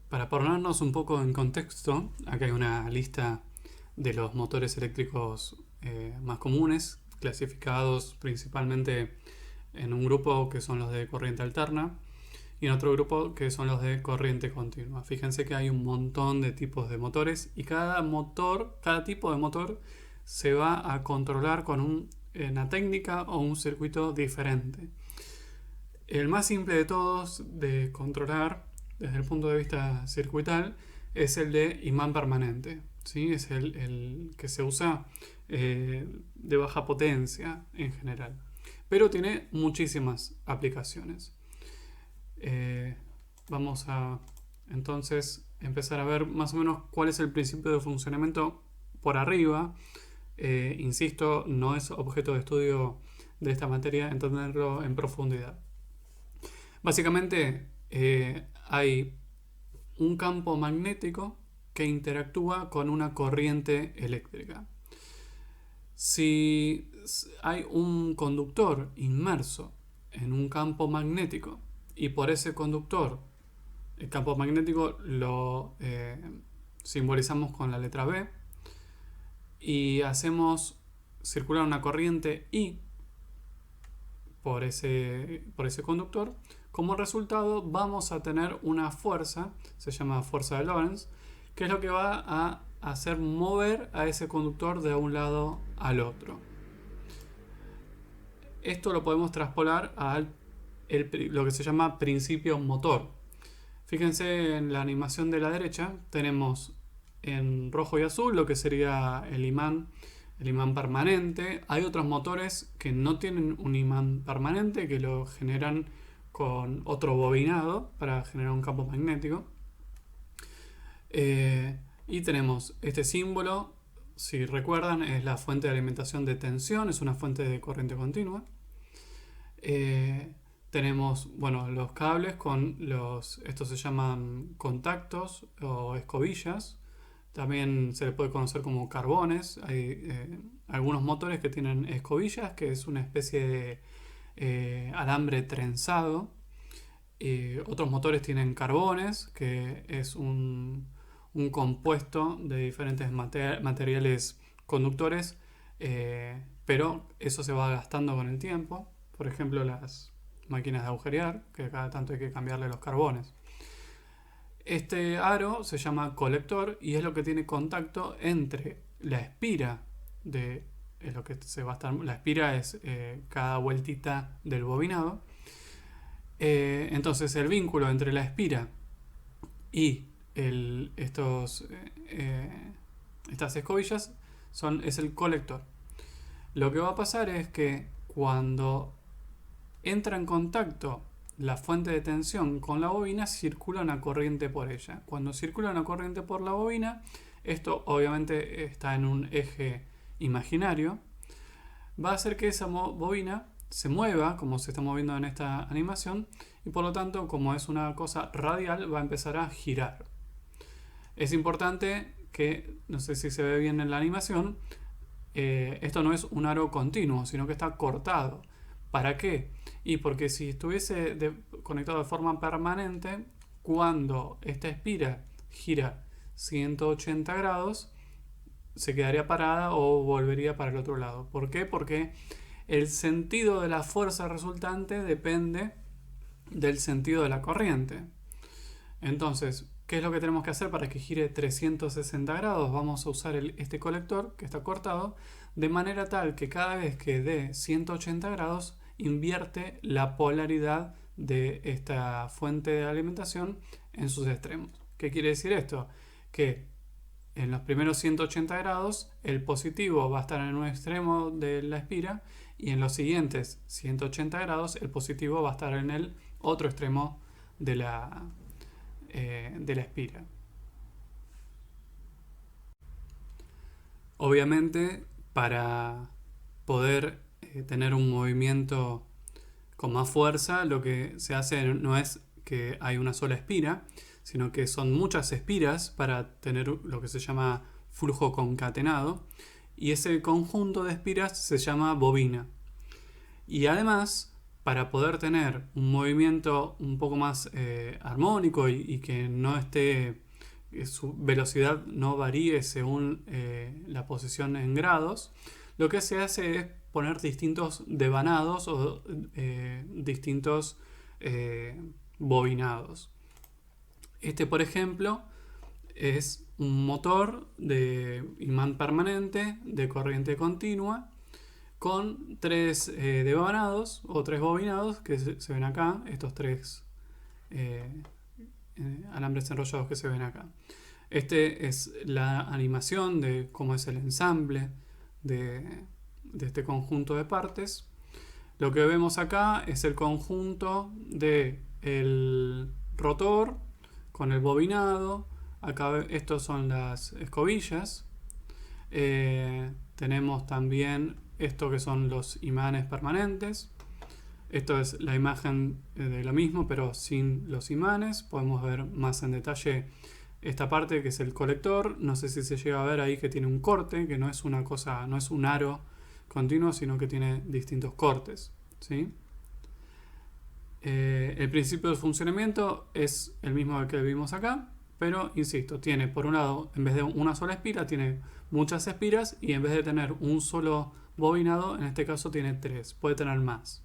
Para ponernos un poco en contexto, acá hay una lista de los motores eléctricos más comunes, clasificados principalmente en un grupo que son los de corriente alterna y en otro grupo que son los de corriente continua. Fíjense que hay un montón de tipos de motores y cada tipo de motor se va a controlar con una técnica o un circuito diferente. El más simple de todos de controlar desde el punto de vista circuital es el de imán permanente. ¿Sí? Es el que se usa de baja potencia en general. Pero tiene muchísimas aplicaciones. Vamos a entonces empezar a ver más o menos cuál es el principio de funcionamiento por arriba. Insisto, no es objeto de estudio de esta materia entenderlo en profundidad. Básicamente hay un campo magnético que interactúa con una corriente eléctrica. Si hay un conductor inmerso en un campo magnético y por ese conductor, el campo magnético lo simbolizamos con la letra B y hacemos circular una corriente I por ese conductor, como resultado vamos a tener una fuerza, se llama fuerza de Lorentz, que es lo que va a hacer mover a ese conductor de un lado al otro. Esto lo podemos traspolar a lo que se llama principio motor. Fíjense en la animación de la derecha, tenemos en rojo y azul lo que sería el imán permanente. Hay otros motores que no tienen un imán permanente, que lo generan con otro bobinado para generar un campo magnético. Y tenemos este símbolo, si recuerdan, es la fuente de alimentación de tensión, es una fuente de corriente continua. Tenemos los cables con estos se llaman contactos o escobillas. También se le puede conocer como carbones. Hay algunos motores que tienen escobillas, que es una especie de alambre trenzado. Otros motores tienen carbones, que es un compuesto de diferentes materiales conductores, pero eso se va gastando con el tiempo. Por ejemplo, las máquinas de agujerear, que cada tanto hay que cambiarle los carbones. Este aro se llama colector y es lo que tiene contacto entre la espira de lo que se va a estar. La espira es cada vueltita del bobinado. Entonces el vínculo entre la espira y estas escobillas es el colector. Lo que va a pasar es que cuando entra en contacto la fuente de tensión con la bobina, circula una corriente por ella. Cuando circula una corriente por la bobina, esto obviamente está en un eje imaginario, va a hacer que esa bobina se mueva, como se está moviendo en esta animación, y por lo tanto, como es una cosa radial, va a empezar a girar. Es importante que, no sé si se ve bien en la animación, esto no es un aro continuo, sino que está cortado. ¿Para qué? Y porque si estuviese conectado de forma permanente, cuando esta espira gira 180 grados, se quedaría parada o volvería para el otro lado. ¿Por qué? Porque el sentido de la fuerza resultante depende del sentido de la corriente. Entonces, ¿qué es lo que tenemos que hacer para que gire 360 grados? Vamos a usar este colector que está cortado de manera tal que cada vez que dé 180 grados invierte la polaridad de esta fuente de alimentación en sus extremos. ¿Qué quiere decir esto? Que en los primeros 180 grados el positivo va a estar en un extremo de la espira y en los siguientes 180 grados el positivo va a estar en el otro extremo de la espira. Obviamente, para poder tener un movimiento con más fuerza, lo que se hace no es que hay una sola espira, sino que son muchas espiras para tener lo que se llama flujo concatenado, y ese conjunto de espiras se llama bobina. Y además para poder tener un movimiento un poco más armónico y que no esté, que su velocidad no varíe según la posición en grados, lo que se hace es poner distintos devanados o distintos bobinados. Este, por ejemplo, es un motor de imán permanente de corriente continua con tres devanados o tres bobinados que se ven acá, estos tres eh, alambres enrollados que se ven acá. Este es la animación de cómo es el ensamble de este conjunto de partes. Lo que vemos acá es el conjunto de el rotor con el bobinado. Acá estos son las escobillas. Tenemos también esto que son los imanes permanentes. Esto es la imagen de lo mismo, pero sin los imanes. Podemos ver más en detalle esta parte que es el colector. No sé si se llega a ver ahí que tiene un corte, que no es una cosa, no es un aro continuo, sino que tiene distintos cortes, ¿sí? El principio de funcionamiento es el mismo que vimos acá, pero insisto, tiene por un lado, en vez de una sola espira, tiene muchas espiras, y en vez de tener un solo bobinado, en este caso tiene tres, puede tener más.